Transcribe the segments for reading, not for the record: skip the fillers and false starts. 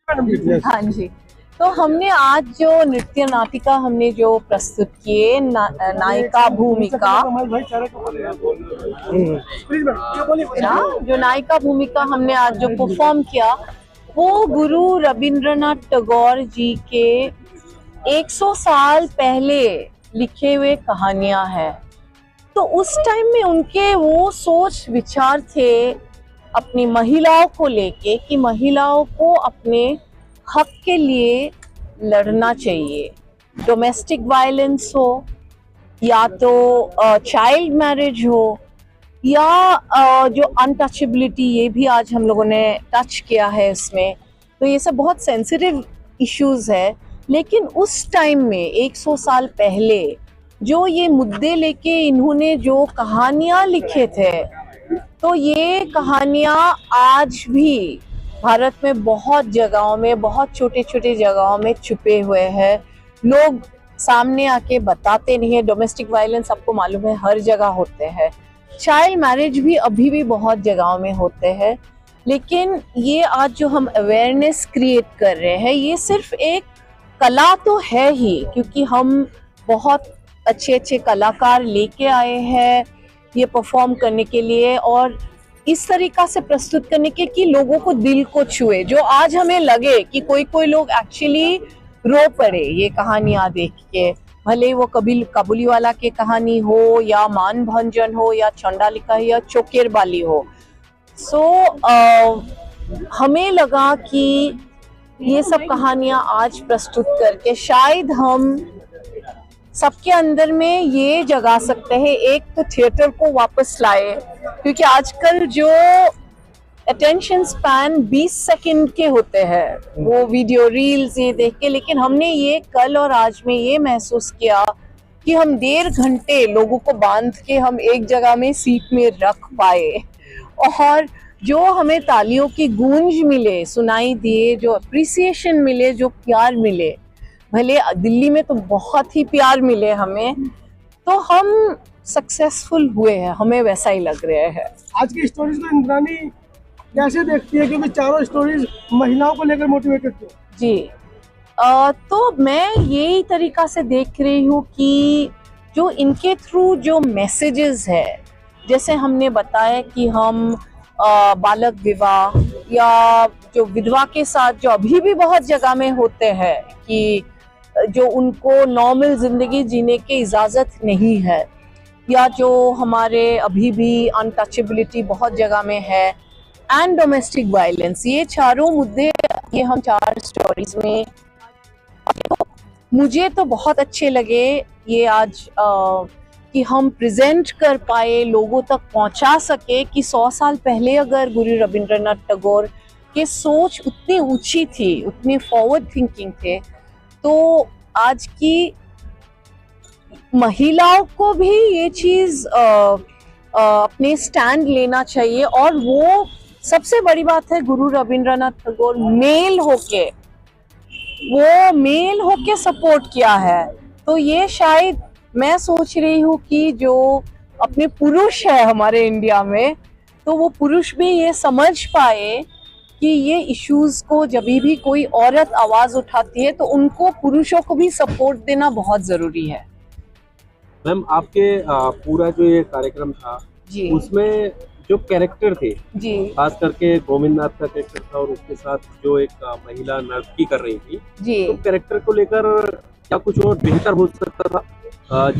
हाँ जी। तो हमने आज जो नृत्य नाटिका हमने जो प्रस्तुत किए नायिका भूमिका, जो नायिका भूमिका हमने आज जो परफॉर्म किया वो गुरु रविंद्रनाथ टैगोर जी के 100 साल पहले लिखे हुए कहानियां हैं। तो उस टाइम में उनके वो सोच विचार थे अपनी महिलाओं को लेके कि महिलाओं को अपने हक के लिए लड़ना चाहिए। डोमेस्टिक वायलेंस हो या तो चाइल्ड मैरिज हो या जो अनटचेबिलिटी, ये भी आज हम लोगों ने टच किया है इसमें। तो ये सब बहुत सेंसिटिव इश्यूज है, लेकिन उस टाइम में 100 साल पहले जो ये मुद्दे लेके इन्होंने जो कहानियां लिखे थे, तो ये कहानियां आज भी भारत में बहुत जगहों में, बहुत छोटे छोटे जगहों में छुपे हुए हैं। लोग सामने आके बताते नहीं है। डोमेस्टिक वायलेंस आपको मालूम है हर जगह होते हैं, चाइल्ड मैरिज भी अभी भी बहुत जगहों में होते हैं। लेकिन ये आज जो हम अवेयरनेस क्रिएट कर रहे हैं, ये सिर्फ एक कला तो है ही, क्योंकि हम बहुत अच्छे अच्छे कलाकार लेके आए हैं ये परफॉर्म करने के लिए और इस तरीका से प्रस्तुत करने के कि लोगों को दिल को छुए। जो आज हमें लगे कि कोई लोग एक्चुअली रो पड़े ये कहानियां देख के, भले वो काबुलीवाला की कहानी हो या मान भंजन हो या चंडालिका या चोकेर बाली हो। हमें लगा कि ये सब कहानियां आज प्रस्तुत करके शायद हम सबके अंदर में ये जगा सकते हैं, एक तो थिएटर को वापस लाए, क्योंकि आजकल जो अटेंशन स्पैन 20 सेकंड के होते हैं, वो वीडियो रील्स ये देख के। लेकिन हमने ये कल और आज में ये महसूस किया कि हम 1.5 घंटे लोगों को बांध के हम एक जगह में सीट में रख पाए और जो हमें तालियों की गूंज मिले, सुनाई दिए, जो अप्रिसिएशन मिले, जो प्यार मिले, भले दिल्ली में तो बहुत ही प्यार मिले हमें, तो हम सक्सेसफुल हुए हैं, हमें वैसा ही लग रहा है। आज की स्टोरीज को इंद्रानी कैसे देखती है, क्योंकि चारों स्टोरीज महिलाओं को लेकर मोटिवेटेड थी? जी, तो मैं यही तरीका से देख रही हूँ कि जो इनके थ्रू जो मैसेजेस है, जैसे हमने बताया कि हम बालक विवाह या जो विधवा के साथ जो अभी भी बहुत जगह में होते हैं कि जो उनको नॉर्मल जिंदगी जीने की इजाजत नहीं है, या जो हमारे अभी भी अनटचेबिलिटी बहुत जगह में है, एंड डोमेस्टिक वायलेंस, ये चारों मुद्दे ये हम 4 स्टोरीज में, तो मुझे तो बहुत अच्छे लगे ये आज कि हम प्रेजेंट कर पाए, लोगों तक पहुंचा सके कि 100 साल पहले अगर गुरु रविंद्रनाथ टैगोर के सोच उतनी ऊंची थी, उतनी फॉरवर्ड थिंकिंग थे, तो आज की महिलाओं को भी ये चीज अपने स्टैंड लेना चाहिए। और वो सबसे बड़ी बात है, गुरु रविंद्रनाथ टैगोर मेल होके सपोर्ट किया है। तो ये शायद मैं सोच रही हूँ कि जो अपने पुरुष है हमारे इंडिया में, तो वो पुरुष भी ये समझ पाए कि ये इश्यूज को जब भी कोई औरत आवाज उठाती है तो उनको, पुरुषों को भी सपोर्ट देना बहुत जरूरी है। मैम, आपके पूरा जो ये कार्यक्रम था जी, उसमें जो कैरेक्टर थे, जी, खास करके गोविंदनाथ का कैरेक्टर था और उसके साथ जो एक महिला नर्तकी कर रही थी, जी, तो कैरेक्टर को लेकर क्या कुछ और बेहतर हो सकता था?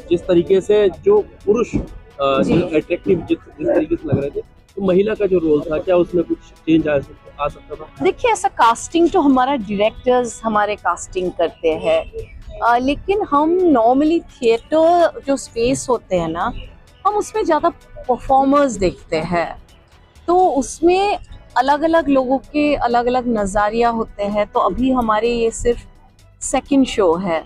जिस तरीके से जो पुरुष अट्रैक्टिव जिस तरीके से लग रहे थे, तो महिला का जो रोल था, क्या उसमें कुछ चेंज आ सकता था? देखिए, ऐसा कास्टिंग तो हमारा डायरेक्टर्स हमारे कास्टिंग करते हैं, लेकिन हम नॉर्मली थिएटर जो स्पेस होते हैं ना, हम उसमें ज़्यादा परफॉर्मर्स देखते हैं, तो उसमें अलग अलग लोगों के अलग अलग नज़रिया होते हैं। तो अभी हमारे ये सिर्फ सेकंड शो है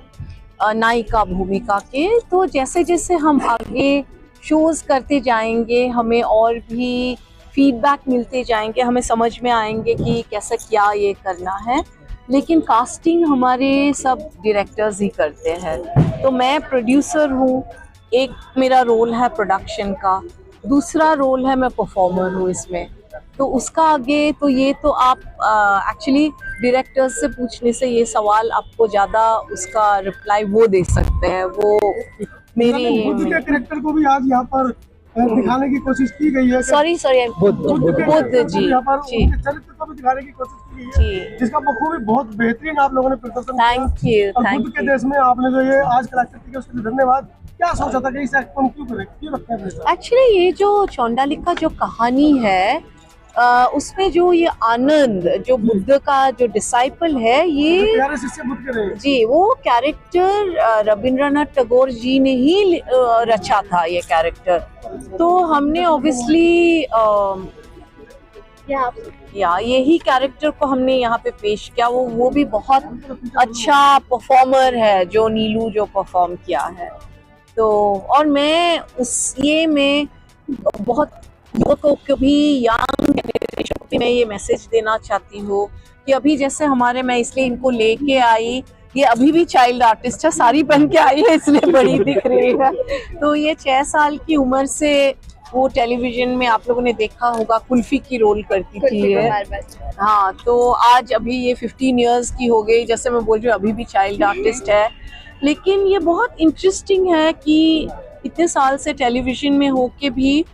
नायिका भूमिका के, तो जैसे जैसे हम आगे शोज करते जाएंगे, हमें और भी फीडबैक मिलते जाएंगे, हमें समझ में आएंगे कि कैसे क्या ये करना है। लेकिन कास्टिंग हमारे सब डायरेक्टर्स ही करते हैं। तो मैं प्रोड्यूसर हूँ, एक मेरा रोल है प्रोडक्शन का, दूसरा रोल है मैं परफॉर्मर हूँ इसमें। तो उसका आगे तो ये तो आप एक्चुअली डायरेक्टर्स से पूछने से ये सवाल आपको ज्यादा उसका रिप्लाई वो दे सकते हैं। वो मेरी बुद्ध के कैरेक्टर को भी आज यहाँ पर दिखाने की कोशिश की गई है। सॉरी बुद्ध जी यहाँ पर जी उनके चरित्र को भी दिखाने की कोशिश की गई जी है, जिसका बखूबी बहुत बेहतरीन आप लोगों ने प्रदर्शन थैंक यू और थैंक बुद्ध के यू। देश में आपने जो ये आज कलाकृति किया उसके लिए धन्यवाद। क्या सोचा था कि इस एक्ट को हम क्यों करें, क्यों रखते हैं? एक्चुअली ये जो चौंडालिका जो कहानी है उसमें जो ये आनंद जो बुद्ध का जो डिसाइपल है ये प्यारे शिष्य बुद्ध के रहे। जी वो कैरेक्टर रविंद्रनाथ टैगोर जी ने ही रचा था ये कैरेक्टर। तो हमने ऑब्वियसली या यही कैरेक्टर को हमने यहाँ पे पेश किया। वो भी बहुत अच्छा परफॉर्मर है जो नीलू जो परफॉर्म किया है। तो और मैं उस ये में बहुत युवकों को भी यंग जनरेशन को मैं ये मैसेज देना चाहती हूँ कि अभी जैसे हमारे मैं इसलिए इनको लेके आई, ये अभी भी चाइल्ड आर्टिस्ट है, साड़ी पहन के आई है इसलिए बड़ी दिख रही है। तो ये 6 साल की उम्र से वो टेलीविजन में आप लोगों ने देखा होगा कुल्फी की रोल करती थी ये। हाँ तो आज अभी ये 15 इयर्स की हो गई, जैसे मैं बोल रही हूँ अभी भी चाइल्ड आर्टिस्ट है। लेकिन ये बहुत इंटरेस्टिंग है कि इतने साल से टेलीविजन में होके भी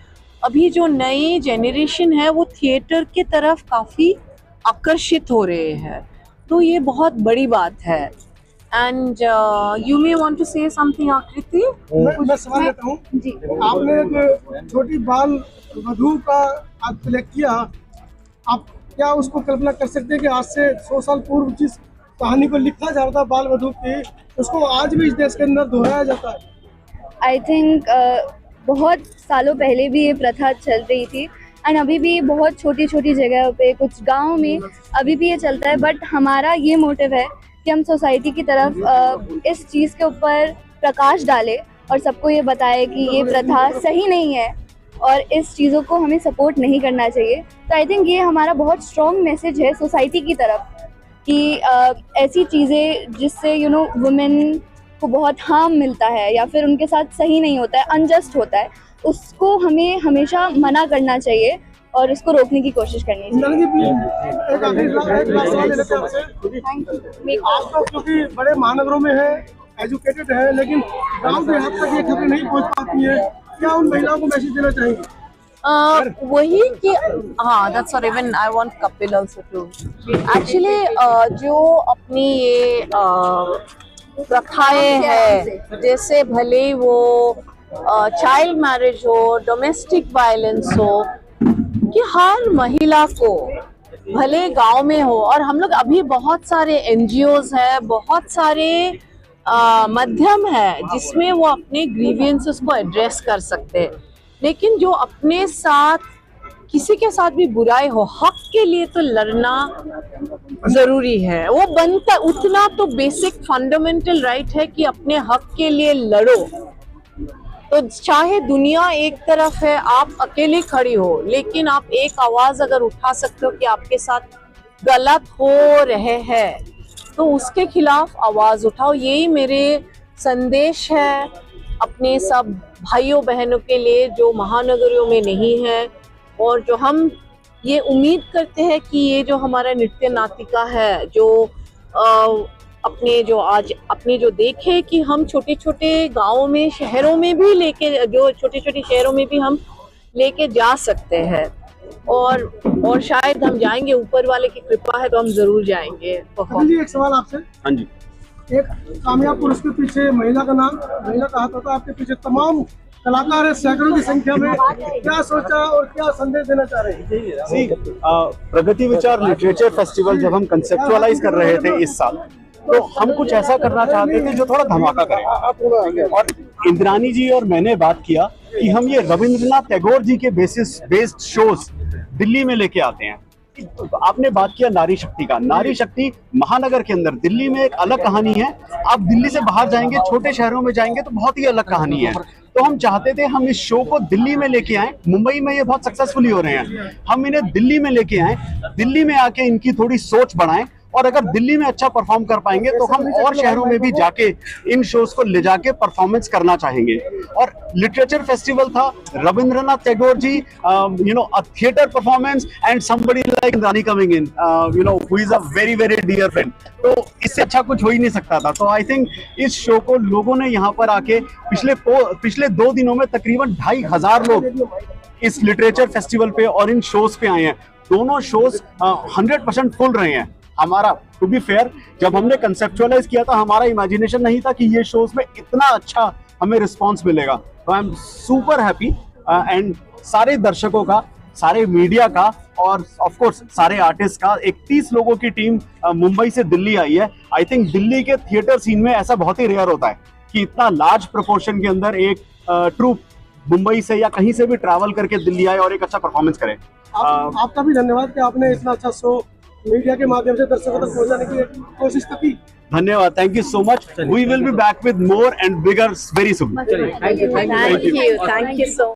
अभी जो नई जेनरेशन है वो थिएटर की तरफ काफ़ी आकर्षित हो रहे हैं। तो ये बहुत बड़ी बात है। And you may want to say something Aakriti? मैं सवाल लेता हूँ जी आपने एक छोटी बाल वधू का आज प्ले किया, आप क्या उसको कल्पना कर सकते हैं कि आज से 100 साल पूर्व जिस कहानी को लिखा जा रहा था बाल वधू की, उसको आज भी इस देश के अंदर दोहराया जाता है? आई थिंक बहुत सालों पहले भी ये प्रथा चल रही थी एंड अभी भी बहुत छोटी छोटी जगह पे कुछ गाँव में अभी भी ये चलता है। बट हमारा ये मोटिव है कि हम सोसाइटी की तरफ इस चीज़ के ऊपर प्रकाश डालें और सबको ये बताएं कि ये प्रथा सही नहीं है और इस चीज़ों को हमें सपोर्ट नहीं करना चाहिए। तो आई थिंक ये हमारा बहुत स्ट्रॉन्ग मैसेज है सोसाइटी की तरफ कि ऐसी चीज़ें जिससे वुमेन को बहुत हार्म मिलता है या फिर उनके साथ सही नहीं होता है, अनजस्ट होता है, उसको हमें हमेशा मना करना चाहिए और इसको रोकने की कोशिश करनी चाहिए। आप तो क्योंकि बड़े महानगरों में है, एजुकेटेड है, लेकिन गांव देहात तक ये खबरें नहीं पहुंच पाती है, क्या उन महिलाओं को मैसेज देना चाहेंगे? वही कि हाँ that's what even I want Kapil also to actually जो अपनी ये प्रथाएं है, जैसे भले ही वो चाइल्ड मैरिज हो, डोमेस्टिक वायलेंस हो, कि हर महिला को भले गांव में हो, और हम लोग अभी बहुत सारे एनजीओज है, बहुत सारे माध्यम है जिसमें वो अपने ग्रीवियंसेस को एड्रेस कर सकते हैं। लेकिन जो अपने साथ किसी के साथ भी बुराई हो, हक के लिए तो लड़ना जरूरी है। वो बनता उतना तो बेसिक फंडामेंटल राइट है कि अपने हक के लिए लड़ो। तो चाहे दुनिया एक तरफ है, आप अकेले खड़ी हो, लेकिन आप एक आवाज अगर उठा सकते हो कि आपके साथ गलत हो रहे हैं तो उसके खिलाफ आवाज उठाओ। यही मेरे संदेश है अपने सब भाइयों बहनों के लिए जो महानगरों में नहीं है, और जो हम ये उम्मीद करते हैं कि ये जो हमारा नृत्य नाटिका है, जो अपने जो आज अपने जो देखे कि हम छोटे छोटे गांवों में, शहरों में भी लेके, जो छोटे छोटे शहरों में भी हम लेके जा सकते हैं, और शायद हम जाएंगे, ऊपर वाले की कृपा है तो हम जरूर जाएंगे। बहुत जी, एक सवाल आपसे। हाँ जी। एक कामयाब पुरुष के पीछे महिला का नाम, महिला का हाथ होता है, आपके पीछे तमाम कलाकार है सैकड़ों की संख्या में। क्या सोचा और क्या संदेश देना चाह रहे हैं? प्रगति विचार लिटरेचर फेस्टिवल जब हम कंसेप्चुअलाइज कर रहे थे इस साल, तो हम कुछ ऐसा करना चाहते थे जो थोड़ा धमाका करे, और इंद्रानी जी और मैंने बात किया कि हम ये रविंद्रनाथ टैगोर जी के बेस्ड शोज दिल्ली में लेके आते हैं। आपने बात किया नारी शक्ति का, नारी शक्ति महानगर के अंदर दिल्ली में एक अलग कहानी है, आप दिल्ली से बाहर जाएंगे, छोटे शहरों में जाएंगे तो बहुत ही अलग कहानी है। तो हम चाहते थे हम इस शो को दिल्ली में लेके आए, मुंबई में ये बहुत सक्सेसफुली हो रहे हैं, हम इन्हें दिल्ली में लेके आए, दिल्ली में आके इनकी थोड़ी सोच बढ़ाएं और अगर दिल्ली में अच्छा परफॉर्म कर पाएंगे तो हम और शहरों में भी जाके इन शोज को ले जाके परफॉर्मेंस करना चाहेंगे। और लिटरेचर फेस्टिवल था, Rabindranath Tagore ji, a theatre performance and somebody like Indrani coming in, who is a very very dear friend. तो इससे अच्छा कुछ हो ही नहीं सकता था। तो आई थिंक इस शो को लोगों ने यहाँ पर आके पिछले 2 दिनों में तकरीबन 2500 लोग इस लिटरेचर फेस्टिवल पे और इन शोज पे आए हैं। दोनों शोज 100% फुल रहे हैं। हमारा टू बी फेयर, जब हमने कंसेप्चुअलाइज किया था, हमारा इमेजिनेशन नहीं था कि ये शोज में इतना अच्छा हमें रिस्पॉन्स मिलेगा। तो I am super happy and सारे दर्शकों का, सारे मीडिया का और ऑफ कोर्स सारे आर्टिस्ट का। 31 लोगों की टीम मुंबई से दिल्ली आई है। आई थिंक दिल्ली के थिएटर सीन में ऐसा बहुत ही रेयर होता है कि इतना लार्ज प्रोपोर्शन के अंदर एक ट्रूप मुंबई से या कहीं से भी ट्रैवल करके दिल्ली आए और एक अच्छा परफॉर्मेंस करे। आपका भी धन्यवाद कि आपने इतना अच्छा शो मीडिया के माध्यम से दर्शकों तक पहुंचाने की कोशिश की। धन्यवाद, thank you so much. We will be back with more and bigger very soon. Thank you so